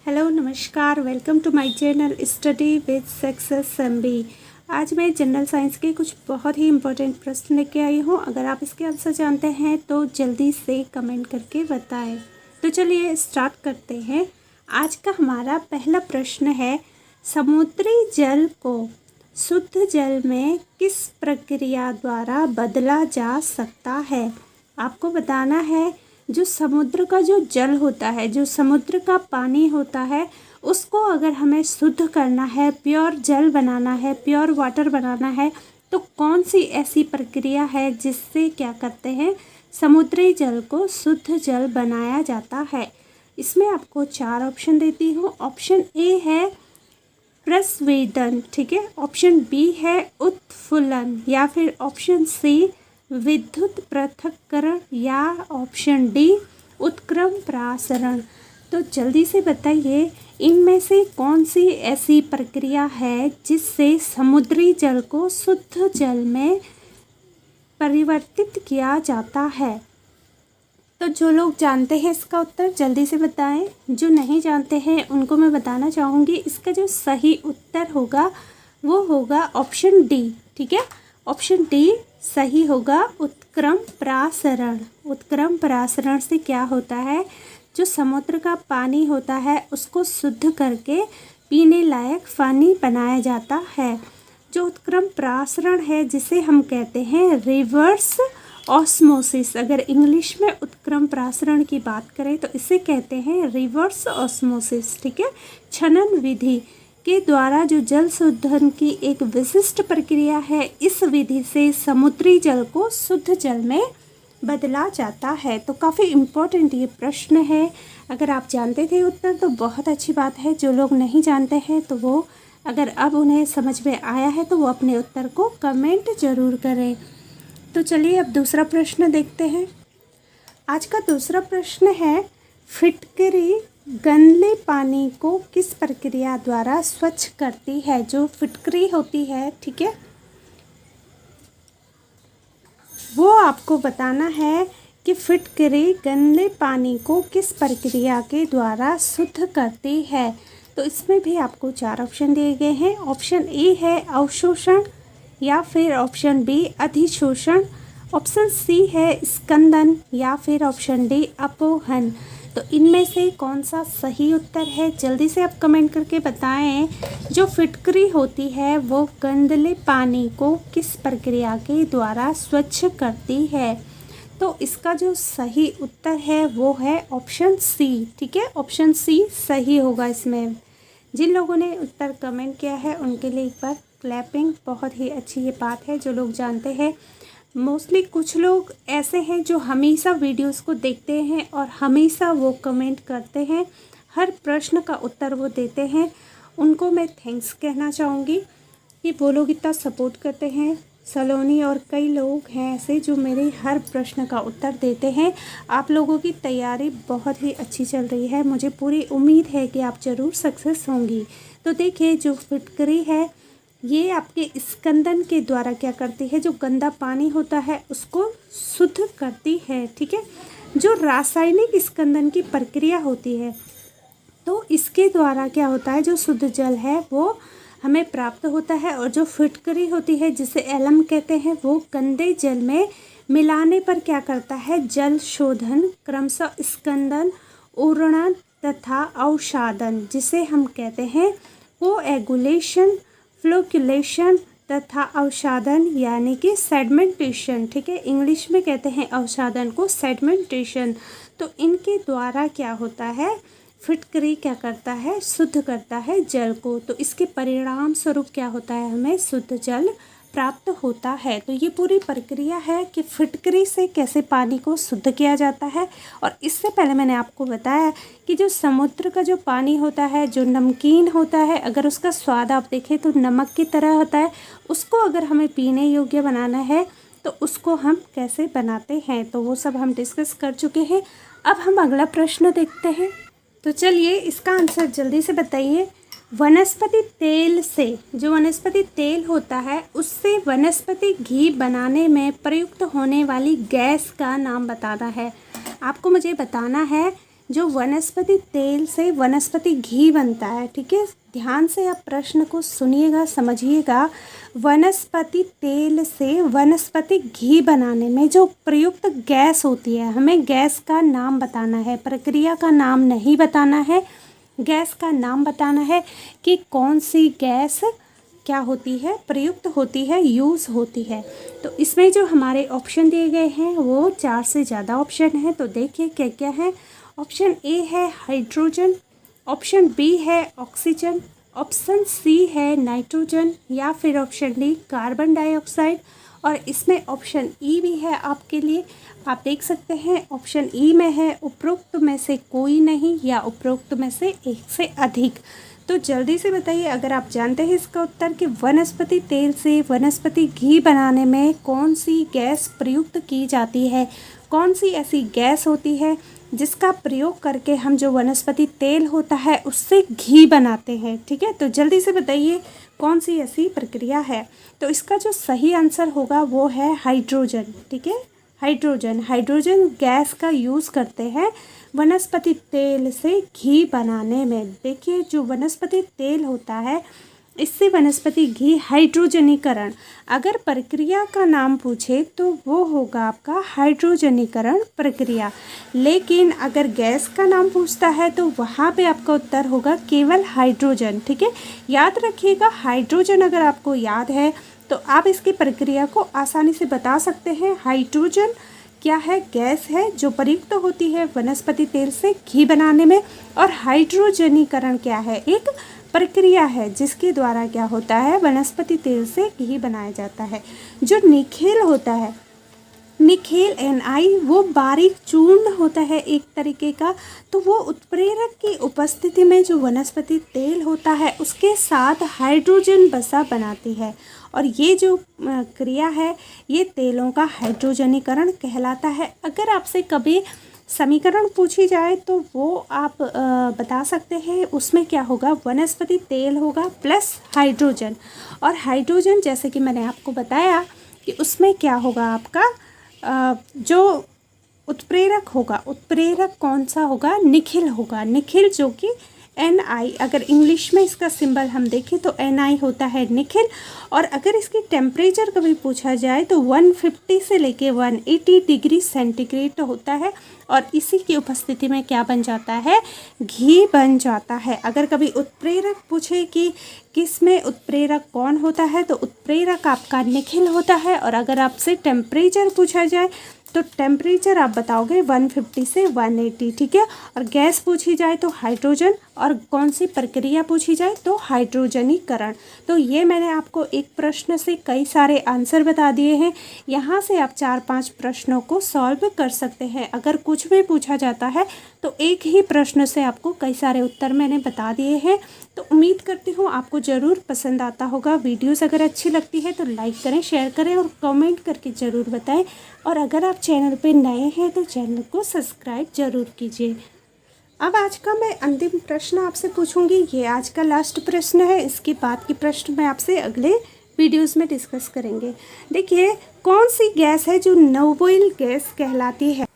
Hello नमस्कार, welcome to my channel study with success MB. आज मैं जनरल साइंस के कुछ बहुत ही इम्पोर्टेंट प्रश्न लेके आई हूँ। अगर आप इसके आंसर जानते हैं तो जल्दी से कमेंट करके बताएं। तो चलिए स्टार्ट करते हैं। आज का हमारा पहला प्रश्न है, समुद्री जल को शुद्ध जल में किस प्रक्रिया द्वारा बदला जा सकता है। आपको बताना है जो समुद्र का जो जल होता है, जो समुद्र का पानी होता है, उसको अगर हमें शुद्ध करना है, प्योर जल बनाना है, प्योर वाटर बनाना है, तो कौन सी ऐसी प्रक्रिया है जिससे क्या करते हैं, समुद्री जल को शुद्ध जल बनाया जाता है। इसमें आपको 4 ऑप्शन देती हूँ। ऑप्शन ए है प्रस्वेदन, ठीक है। ऑप्शन बी है उत्फुल्लन, या फिर ऑप्शन सी विद्युत पृथक्करण, या ऑप्शन डी उत्क्रम प्रासरण। तो जल्दी से बताइए इनमें से कौन सी ऐसी प्रक्रिया है जिससे समुद्री जल को शुद्ध जल में परिवर्तित किया जाता है। तो जो लोग जानते हैं इसका उत्तर जल्दी से बताएं, जो नहीं जानते हैं उनको मैं बताना चाहूँगी इसका जो सही उत्तर होगा वो होगा ऑप्शन डी, ठीक है। ऑप्शन डी सही होगा, उत्क्रम प्रासरण। उत्क्रम प्रासरण से क्या होता है, जो समुद्र का पानी होता है उसको शुद्ध करके पीने लायक पानी बनाया जाता है। जो उत्क्रम प्रासरण है जिसे हम कहते हैं रिवर्स ऑस्मोसिस। अगर इंग्लिश में उत्क्रम प्रासरण की बात करें तो इसे कहते हैं रिवर्स ऑस्मोसिस, ठीक है। छनन विधि के द्वारा जो जल शोधन की एक विशिष्ट प्रक्रिया है, इस विधि से समुद्री जल को शुद्ध जल में बदला जाता है। तो काफ़ी इम्पोर्टेंट ये प्रश्न है। अगर आप जानते थे उत्तर तो बहुत अच्छी बात है। जो लोग नहीं जानते हैं तो वो अगर अब उन्हें समझ में आया है तो वो अपने उत्तर को कमेंट ज़रूर करें। तो चलिए अब दूसरा प्रश्न देखते हैं। आज का दूसरा प्रश्न है, फिटकरी गंदले पानी को किस प्रक्रिया द्वारा स्वच्छ करती है। जो फिटकरी होती है, ठीक है, वो आपको बताना है कि फिटकरी गंदले पानी को किस प्रक्रिया के द्वारा शुद्ध करती है। तो इसमें भी आपको 4 ऑप्शन दिए गए हैं। ऑप्शन ए है अवशोषण, या फिर ऑप्शन बी अधिशोषण, ऑप्शन सी है स्कंदन, या फिर ऑप्शन डी अपोहन। तो इनमें से कौन सा सही उत्तर है, जल्दी से आप कमेंट करके बताएं। जो फिटकरी होती है वो गंदले पानी को किस प्रक्रिया के द्वारा स्वच्छ करती है। तो इसका जो सही उत्तर है वो है ऑप्शन सी, ठीक है। ऑप्शन सी सही होगा। इसमें जिन लोगों ने उत्तर कमेंट किया है उनके लिए एक बार क्लैपिंग। बहुत ही अच्छी ये बात है। जो लोग जानते हैं, मोस्टली कुछ लोग ऐसे हैं जो हमेशा वीडियोस को देखते हैं और हमेशा वो कमेंट करते हैं, हर प्रश्न का उत्तर वो देते हैं। उनको मैं थैंक्स कहना चाहूँगी कि वो लोग इतना सपोर्ट करते हैं। सलोनी और कई लोग हैं ऐसे जो मेरे हर प्रश्न का उत्तर देते हैं। आप लोगों की तैयारी बहुत ही अच्छी चल रही है। मुझे पूरी उम्मीद है कि आप ज़रूर सक्सेस होंगी। तो देखिए, जो फिटकरी है ये आपके स्कंदन के द्वारा क्या करती है, जो गंदा पानी होता है उसको शुद्ध करती है, ठीक है। जो रासायनिक स्कंदन की प्रक्रिया होती है तो इसके द्वारा क्या होता है, जो शुद्ध जल है वो हमें प्राप्त होता है। और जो फिटकरी होती है जिसे एलम कहते हैं, वो गंदे जल में मिलाने पर क्या करता है, जल शोधन, क्रमशः स्कंदन, उर्णन तथा अवसादन, जिसे हम कहते हैं कोएगुलेशन, फ्लोकुलेशन तथा अवसादन, यानी कि सेडमेंटेशन, ठीक है। इंग्लिश में कहते हैं अवसादन को सेडमेंटेशन। तो इनके द्वारा क्या होता है, फिटकरी क्या करता है, शुद्ध करता है जल को। तो इसके परिणाम स्वरूप क्या होता है, हमें शुद्ध जल प्राप्त होता है। तो ये पूरी प्रक्रिया है कि फिटकरी से कैसे पानी को शुद्ध किया जाता है। और इससे पहले मैंने आपको बताया कि जो समुद्र का जो पानी होता है, जो नमकीन होता है, अगर उसका स्वाद आप देखें तो नमक की तरह होता है, उसको अगर हमें पीने योग्य बनाना है तो उसको हम कैसे बनाते हैं, तो वो सब हम डिस्कस कर चुके हैं। अब हम अगला प्रश्न देखते हैं। तो चलिए इसका आंसर जल्दी से बताइए। वनस्पति तेल से, जो वनस्पति तेल होता है उससे वनस्पति घी बनाने में प्रयुक्त होने वाली गैस का नाम बताना है। आपको मुझे बताना है जो वनस्पति तेल से वनस्पति घी बनता है, ठीक है। ध्यान से आप प्रश्न को सुनिएगा, समझिएगा। वनस्पति तेल से वनस्पति घी बनाने में जो प्रयुक्त गैस होती है, हमें गैस का नाम बताना है, प्रक्रिया का नाम नहीं बताना है, गैस का नाम बताना है कि कौन सी गैस क्या होती है, प्रयुक्त होती है, यूज़ होती है। तो इसमें जो हमारे ऑप्शन दिए गए हैं वो 4 से ज़्यादा ऑप्शन हैं। तो देखिए क्या क्या है। ऑप्शन ए है हाइड्रोजन, ऑप्शन बी है ऑक्सीजन, ऑप्शन सी है नाइट्रोजन, या फिर ऑप्शन डी कार्बन डाइऑक्साइड। और इसमें ऑप्शन ई भी है आपके लिए, आप देख सकते हैं। ऑप्शन ई में है उपरोक्त में से कोई नहीं या उपरोक्त में से एक से अधिक। तो जल्दी से बताइए अगर आप जानते हैं इसका उत्तर कि वनस्पति तेल से वनस्पति घी बनाने में कौन सी गैस प्रयुक्त की जाती है, कौन सी ऐसी गैस होती है जिसका प्रयोग करके हम जो वनस्पति तेल होता है उससे घी बनाते हैं, ठीक है। तो जल्दी से बताइए कौन सी ऐसी प्रक्रिया है। तो इसका जो सही आंसर होगा वो है हाइड्रोजन, ठीक है। हाइड्रोजन गैस का यूज़ करते हैं वनस्पति तेल से घी बनाने में। देखिए जो वनस्पति तेल होता है इससे वनस्पति घी हाइड्रोजनीकरण, अगर प्रक्रिया का नाम पूछे तो वो होगा आपका हाइड्रोजनीकरण प्रक्रिया। लेकिन अगर गैस का नाम पूछता है तो वहाँ पे आपका उत्तर होगा केवल हाइड्रोजन, ठीक है। याद रखिएगा हाइड्रोजन अगर आपको याद है तो आप इसकी प्रक्रिया को आसानी से बता सकते हैं। हाइड्रोजन क्या है, गैस है जो प्रयुक्त होती है वनस्पति तेल से घी बनाने में। और हाइड्रोजनीकरण क्या है, एक प्रक्रिया है जिसके द्वारा क्या होता है वनस्पति तेल से घी बनाया जाता है। जो निखेल होता है, निखेल NI, वो बारीक चूर्ण होता है एक तरीके का। तो वो उत्प्रेरक की उपस्थिति में जो वनस्पति तेल होता है उसके साथ हाइड्रोजन बसा बनाती है। और ये जो क्रिया है ये तेलों का हाइड्रोजनीकरण कहलाता है। अगर आपसे कभी समीकरण पूछी जाए तो वो आप बता सकते हैं, उसमें क्या होगा, वनस्पति तेल होगा प्लस हाइड्रोजन। और हाइड्रोजन जैसे कि मैंने आपको बताया कि उसमें क्या होगा आपका जो उत्प्रेरक होगा, उत्प्रेरक कौन सा होगा, निखिल होगा। निखिल जो कि NI, अगर इंग्लिश में इसका सिंबल हम देखें तो NI होता है निखिल। और अगर इसकी टेम्परेचर कभी पूछा जाए तो 150 से लेके 180 डिग्री सेंटीग्रेड होता है। और इसी की उपस्थिति में क्या बन जाता है, घी बन जाता है। अगर कभी उत्प्रेरक पूछे कि किस में उत्प्रेरक कौन होता है तो उत्प्रेरक आपका निखिल होता है। और अगर आपसे टेम्परेचर पूछा जाए तो टेम्परेचर आप बताओगे 150 से 180, ठीक है। और गैस पूछी जाए तो हाइड्रोजन, और कौन सी प्रक्रिया पूछी जाए तो हाइड्रोजनीकरण। तो ये मैंने आपको एक प्रश्न से कई सारे आंसर बता दिए हैं। यहाँ से आप 4-5 प्रश्नों को सॉल्व कर सकते हैं। अगर कुछ भी पूछा जाता है तो एक ही प्रश्न से आपको कई सारे उत्तर मैंने बता दिए हैं। तो उम्मीद करती हूँ आपको ज़रूर पसंद आता होगा। वीडियोस अगर अच्छी लगती है तो लाइक करें, शेयर करें और कमेंट करके ज़रूर बताएं। और अगर आप चैनल पे नए हैं तो चैनल को सब्सक्राइब ज़रूर कीजिए। अब आज का मैं अंतिम प्रश्न आपसे पूछूंगी, ये आज का लास्ट प्रश्न है। इसके बाद के प्रश्न मैं आपसे अगले वीडियोस में डिस्कस करेंगे। देखिए कौन सी गैस है जो नोबेल गैस कहलाती है।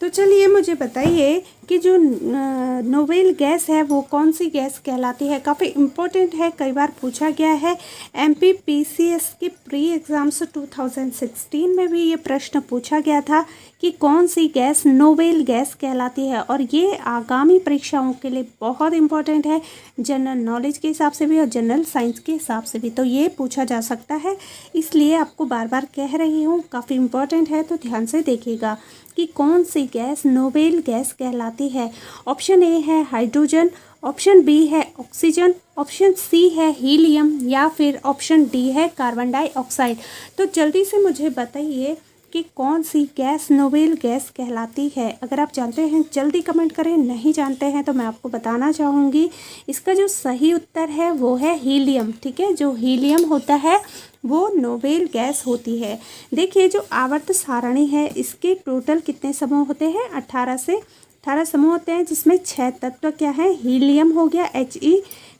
तो चलिए मुझे बताइए कि जो नोबेल गैस है वो कौन सी गैस कहलाती है। काफ़ी इम्पोर्टेंट है, कई बार पूछा गया है। MPPCS के प्री एग्ज़ाम्स 2016 में भी ये प्रश्न पूछा गया था कि कौन सी गैस नोबेल गैस कहलाती है। और ये आगामी परीक्षाओं के लिए बहुत इम्पोर्टेंट है, जनरल नॉलेज के हिसाब से भी और जनरल साइंस के हिसाब से भी। तो ये पूछा जा सकता है, इसलिए आपको बार बार कह रही हूँ, काफ़ी इम्पोर्टेंट है। तो ध्यान से देखिएगा कि कौन सी गैस नोबेल गैस कहलाती है। ऑप्शन ए है हाइड्रोजन, ऑप्शन बी है ऑक्सीजन, ऑप्शन सी है हीलियम, या फिर ऑप्शन डी है कार्बन डाइऑक्साइड। तो जल्दी से मुझे बताइए कि कौन सी गैस नोबेल गैस कहलाती है। अगर आप जानते हैं जल्दी कमेंट करें, नहीं जानते हैं तो मैं आपको बताना चाहूँगी। इसका जो सही उत्तर है वो है हीलियम, ठीक है। जो हीलियम होता है वो नोबेल गैस होती है। देखिए जो आवर्त सारणी है इसके टोटल कितने समूह होते हैं, 18 से 18 समूह होते हैं जिसमें 6 तत्व क्या है, हीलियम हो गया He,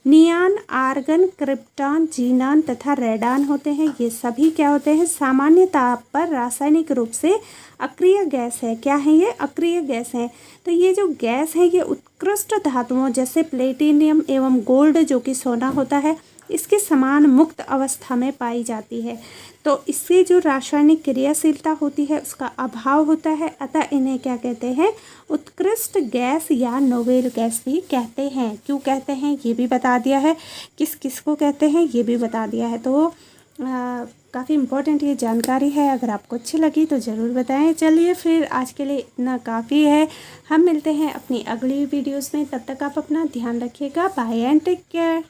नियान, आर्गन, क्रिप्टॉन, जीनान तथा रेडान होते हैं। ये सभी क्या होते हैं, सामान्य ताप पर रासायनिक रूप से अक्रिय गैस है। क्या है ये, अक्रिय गैस है। तो ये जो गैस है ये उत्कृष्ट धातुओं जैसे प्लेटिनियम एवं गोल्ड जो कि सोना होता है इसके समान मुक्त अवस्था में पाई जाती है। तो इससे जो रासायनिक क्रियाशीलता होती है उसका अभाव होता है, अतः इन्हें क्या कहते हैं, उत्कृष्ट गैस या नोबेल गैस भी कहते हैं। क्यों कहते हैं ये भी बता दिया है, किस किस को कहते हैं ये भी बता दिया है। तो काफ़ी इम्पोर्टेंट ये जानकारी है। अगर आपको अच्छी लगी तो ज़रूर बताएं। चलिए फिर आज के लिए इतना काफ़ी है, हम मिलते हैं अपनी अगली वीडियोस में। तब तक आप अपना ध्यान रखिएगा। Bye and take care.